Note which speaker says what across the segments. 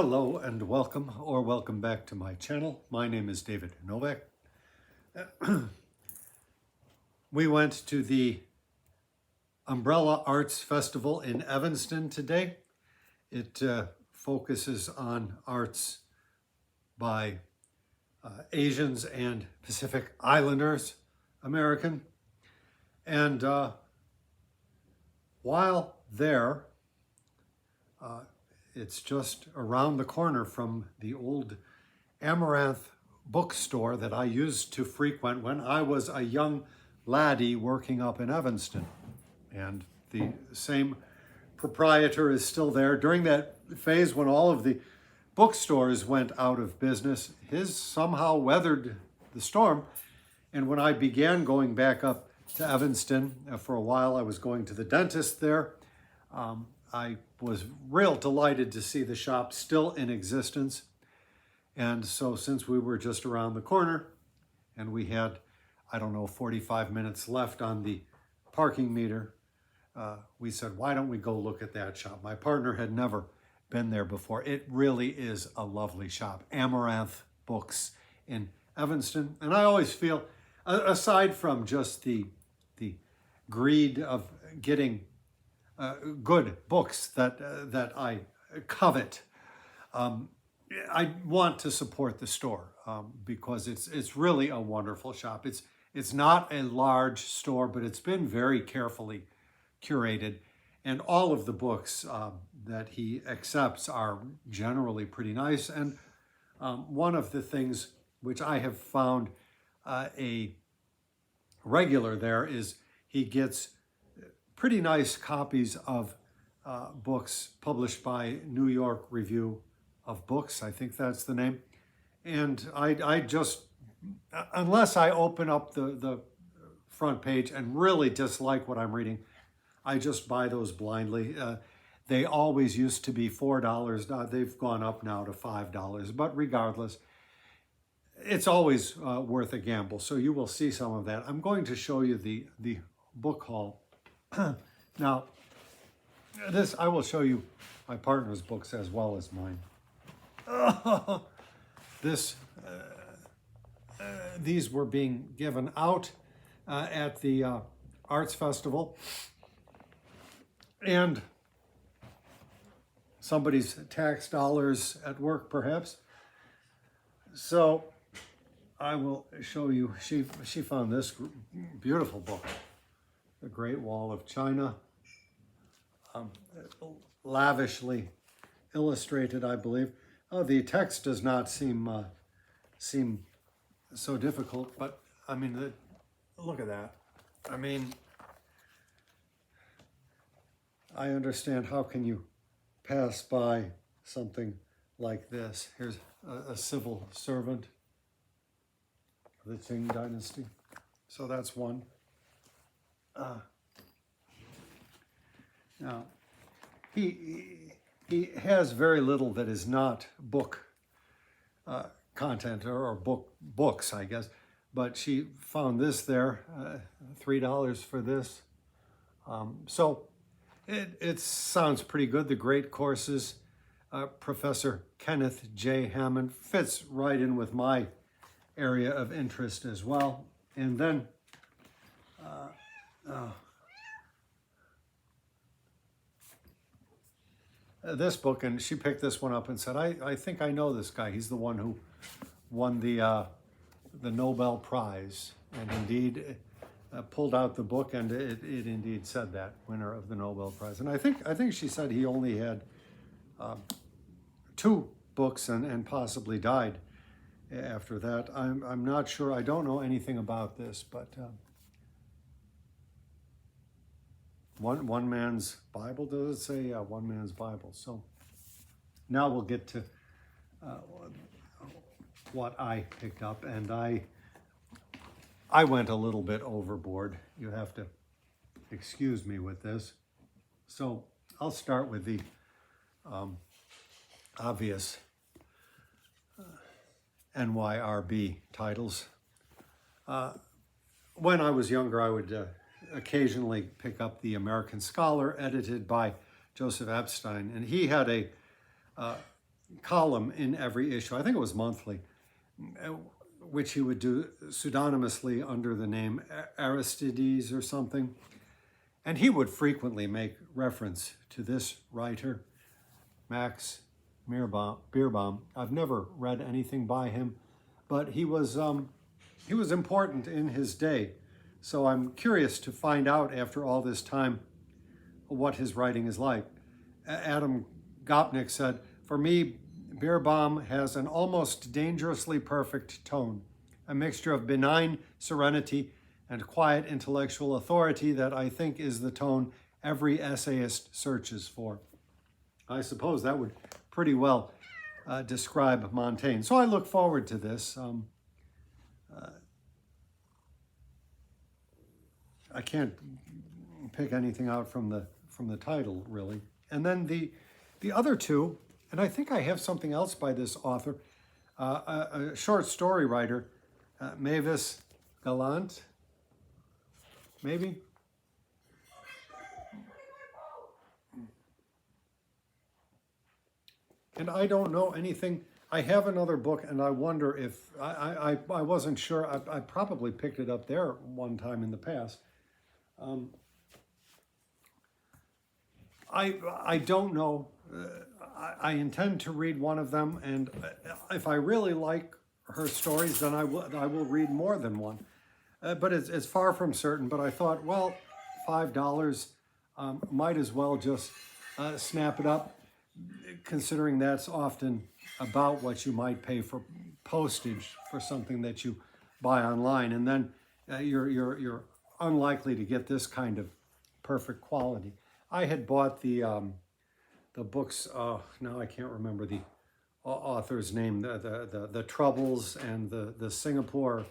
Speaker 1: Hello and welcome or welcome back to my channel. My name is David Novak. We went to the Umbrella Arts Festival in Evanston today. It focuses on arts by Asians and Pacific Islanders, American. And while there, it's just around the corner from the old Amaranth bookstore that I used to frequent when I was a young laddie working up in Evanston. And the same proprietor is still there. During that phase when all of the bookstores went out of business, his somehow weathered the storm. And when I began going back up to Evanston, for a while I was going to the dentist there. I was real delighted to see the shop still in existence. And so since we were just around the corner and we had, 45 minutes left on the parking meter, we said, why don't we go look at that shop? My partner had never been there before. It really is a lovely shop. Amaranth Books in Evanston. And I always feel, aside from just the greed of getting good books that I covet, I want to support the store because it's really a wonderful shop. It's not a large store, but it's been very carefully curated, and all of the books that he accepts are generally pretty nice. And one of the things which I have found a regular there is he gets pretty nice copies of books published by New York Review of Books. I think that's the name. And I just, unless I open up the front page and really dislike what I'm reading, I just buy those blindly. They always used to be $4. They've gone up now to $5. But regardless, it's always worth a gamble. So you will see some of that. I'm going to show you the book haul. Now, I will show you my partner's books as well as mine. These were being given out at the Arts Festival, and somebody's tax dollars at work, perhaps. So I will show you. She found this beautiful book. The Great Wall of China, lavishly illustrated, I believe. Oh, the text does not seem so difficult, but I mean, look at that. I mean, I understand how can you pass by something like this. Here's a civil servant of the Qing dynasty. So that's one. Now, he has very little that is not book content or books, I guess. But she found this there, $3 for this. So it sounds pretty good. The Great Courses, Professor Kenneth J. Hammond, fits right in with my area of interest as well. And then this book, and she picked this one up and said, I think I know this guy. He's the one who won the Nobel Prize. And indeed, pulled out the book, and it indeed said that, winner of the Nobel Prize. And I think she said he only had 2 books and possibly died after that. I'm not sure. I don't know anything about this, but one man's Bible, does it say? Yeah, one man's Bible. So now we'll get to what I picked up, and I went a little bit overboard. You have to excuse me with this. So I'll start with the obvious NYRB titles. When I was younger, I would occasionally pick up the American Scholar, edited by Joseph Epstein, and he had a column in every issue. I think it was monthly, which he would do pseudonymously under the name Aristides or something. And he would frequently make reference to this writer, Max Beerbohm. I've never read anything by him, but he was important in his day. So I'm curious to find out after all this time what his writing is like. Adam Gopnik said, "For me, Beerbohm has an almost dangerously perfect tone, a mixture of benign serenity and quiet intellectual authority that I think is the tone every essayist searches for." I suppose that would pretty well describe Montaigne. So I look forward to this. I can't pick anything out from the title, really. And then the other two, and I think I have something else by this author, a short story writer, Mavis Gallant, maybe? And I don't know anything. I have another book, and I wonder if, I wasn't sure. I probably picked it up there one time in the past. I don't know. I intend to read one of them, and if I really like her stories, then I will read more than one. But it's far from certain. But I thought, well, $5, might as well just snap it up, considering that's often about what you might pay for postage for something that you buy online, and then you're unlikely to get this kind of perfect quality. I had bought the books. Now I can't remember the author's name. The Troubles and the Singapore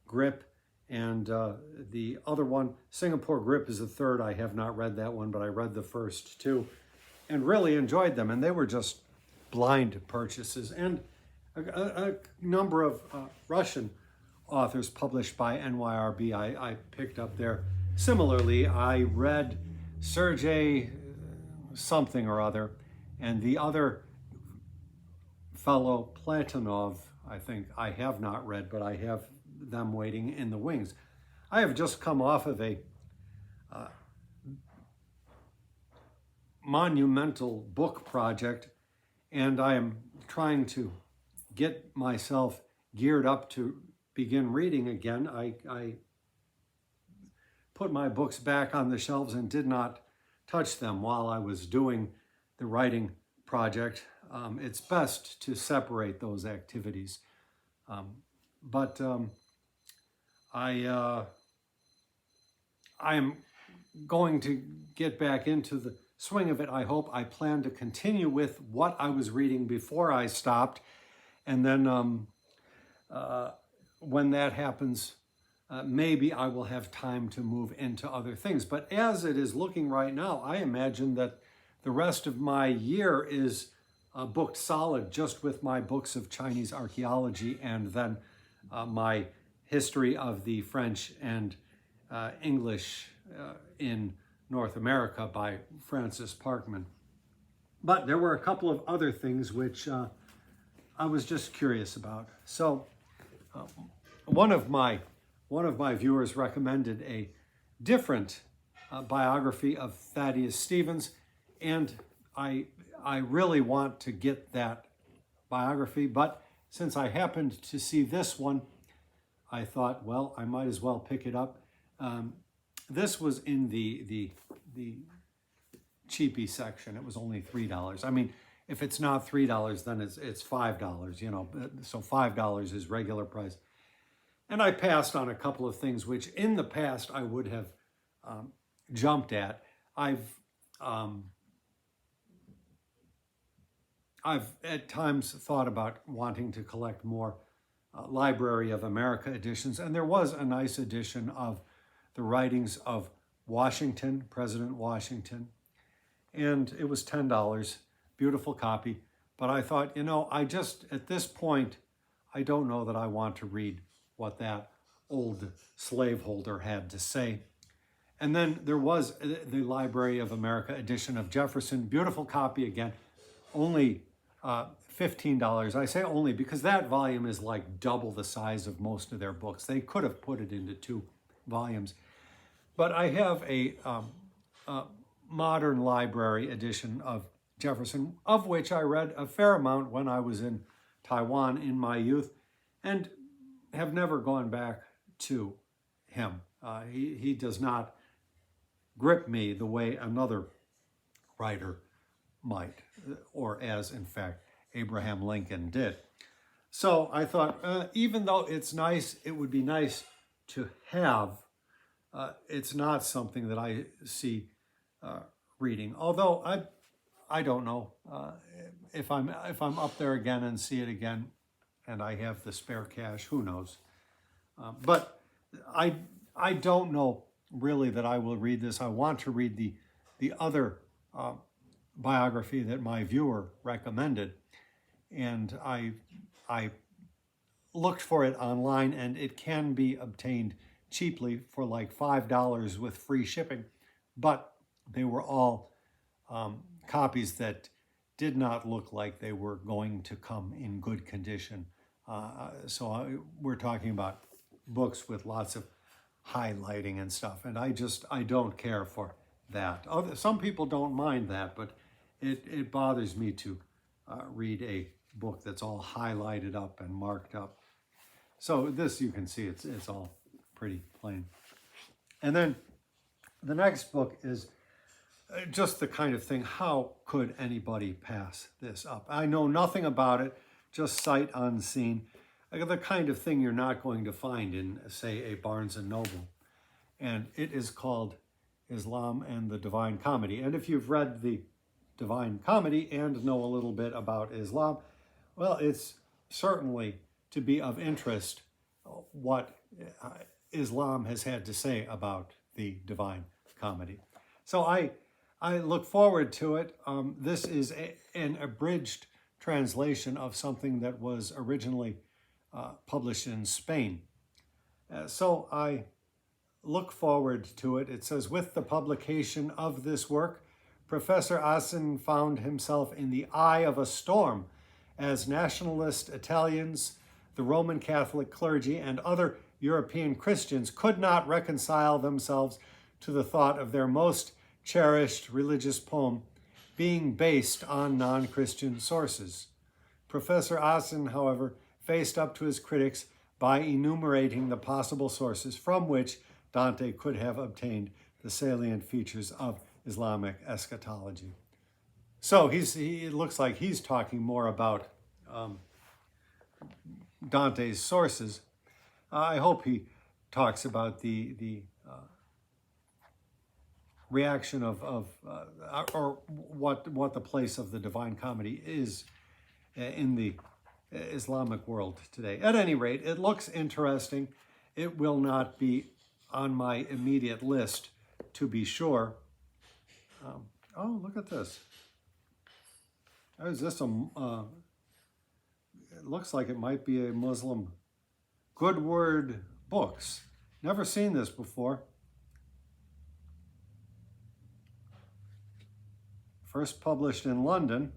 Speaker 1: Grip, and the other one, Singapore Grip, is the third. I have not read that one, but I read the first two and really enjoyed them. And they were just blind purchases. And a number of Russian authors published by NYRB I picked up there. Similarly, I read Sergei something or other, and the other fellow, Platonov, I think, I have not read, but I have them waiting in the wings. I have just come off of a monumental book project, and I am trying to get myself geared up to begin reading again. I put my books back on the shelves and did not touch them while I was doing the writing project. It's best to separate those activities. I am going to get back into the swing of it, I hope. I plan to continue with what I was reading before I stopped, and then when that happens, maybe I will have time to move into other things. But as it is looking right now, I imagine that the rest of my year is booked solid just with my books of Chinese archaeology, and then my history of the French and English in North America by Francis Parkman. But there were a couple of other things which I was just curious about. So one of my viewers recommended a different biography of Thaddeus Stevens, and I really want to get that biography, but since I happened to see this one, I thought, well, I might as well pick it up. This was in the cheapy section. It was only $3. I mean, if it's not $3, then it's $5, you know, so $5 is regular price. And I passed on a couple of things which in the past I would have jumped at. I've at times thought about wanting to collect more Library of America editions, and there was a nice edition of the writings of Washington, President Washington, and it was $10, beautiful copy. But I thought, you know, at this point, I don't know that I want to read what that old slaveholder had to say. And then there was the Library of America edition of Jefferson, beautiful copy again, only $15. I say only because that volume is like double the size of most of their books. They could have put it into 2 volumes. But I have a modern library edition of Jefferson, of which I read a fair amount when I was in Taiwan in my youth, and have never gone back to him. He does not grip me the way another writer might, or as, in fact, Abraham Lincoln did. So I thought, even though it's nice, it would be nice to have, it's not something that I see reading. Although I don't know if I'm up there again and see it again, and I have the spare cash, who knows? But I don't know really that I will read this. I want to read the other biography that my viewer recommended, and I looked for it online, and it can be obtained cheaply for like $5 with free shipping, but they were all copies that did not look like they were going to come in good condition. We're talking about books with lots of highlighting and stuff, and I don't care for that. Some people don't mind that, but it bothers me to read a book that's all highlighted up and marked up. So this, you can see, it's all pretty plain. And then the next book is just the kind of thing, how could anybody pass this up? I know nothing about it, just sight unseen. The kind of thing you're not going to find in, say, a Barnes & Noble. And it is called Islam and the Divine Comedy. And if you've read the Divine Comedy and know a little bit about Islam, well, it's certainly to be of interest what Islam has had to say about the Divine Comedy. So I look forward to it. This is an abridged translation of something that was originally published in Spain. So I look forward to it. It says, with the publication of this work, Professor Asen found himself in the eye of a storm as nationalist Italians, the Roman Catholic clergy, and other European Christians could not reconcile themselves to the thought of their most cherished religious poem being based on non-Christian sources. Professor Asen, however, faced up to his critics by enumerating the possible sources from which Dante could have obtained the salient features of Islamic eschatology. So it looks like he's talking more about Dante's sources. I hope he talks about the reaction or what the place of the Divine Comedy is in the Islamic world today. At any rate, it looks interesting. It will not be on my immediate list, to be sure. Oh, look at this. Is this it looks like it might be a Muslim Good Word Books. Never seen this before. First published in London,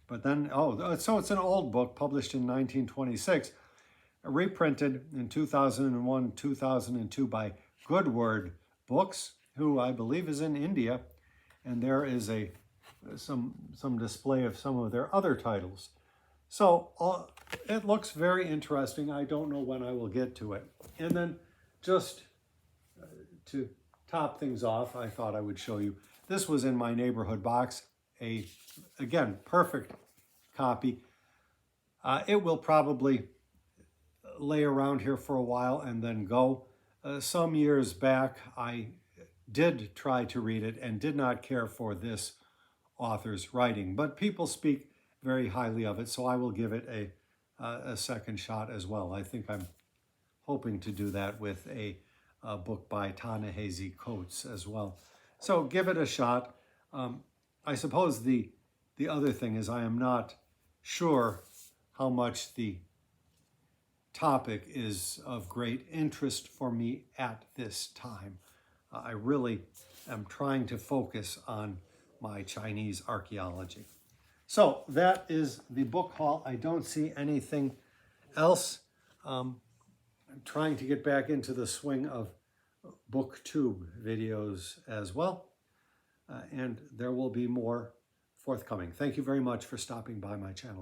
Speaker 1: but then, so it's an old book published in 1926, reprinted in 2001, 2002 by Good Word Books, who I believe is in India, and there is some display of some of their other titles. So it looks very interesting. I don't know when I will get to it. And then just to top things off, I thought I would show you. This was in my neighborhood box, again, perfect copy. It will probably lay around here for a while and then go. Some years back, I did try to read it and did not care for this author's writing, but people speak very highly of it, so I will give it a second shot as well. I think I'm hoping to do that with a book by Ta-Nehisi Coates as well. So give it a shot. I suppose the other thing is I am not sure how much the topic is of great interest for me at this time. I really am trying to focus on my Chinese archaeology. So that is the book haul. I don't see anything else. I'm trying to get back into the swing of booktube videos as well. And there will be more forthcoming. Thank you very much for stopping by my channel.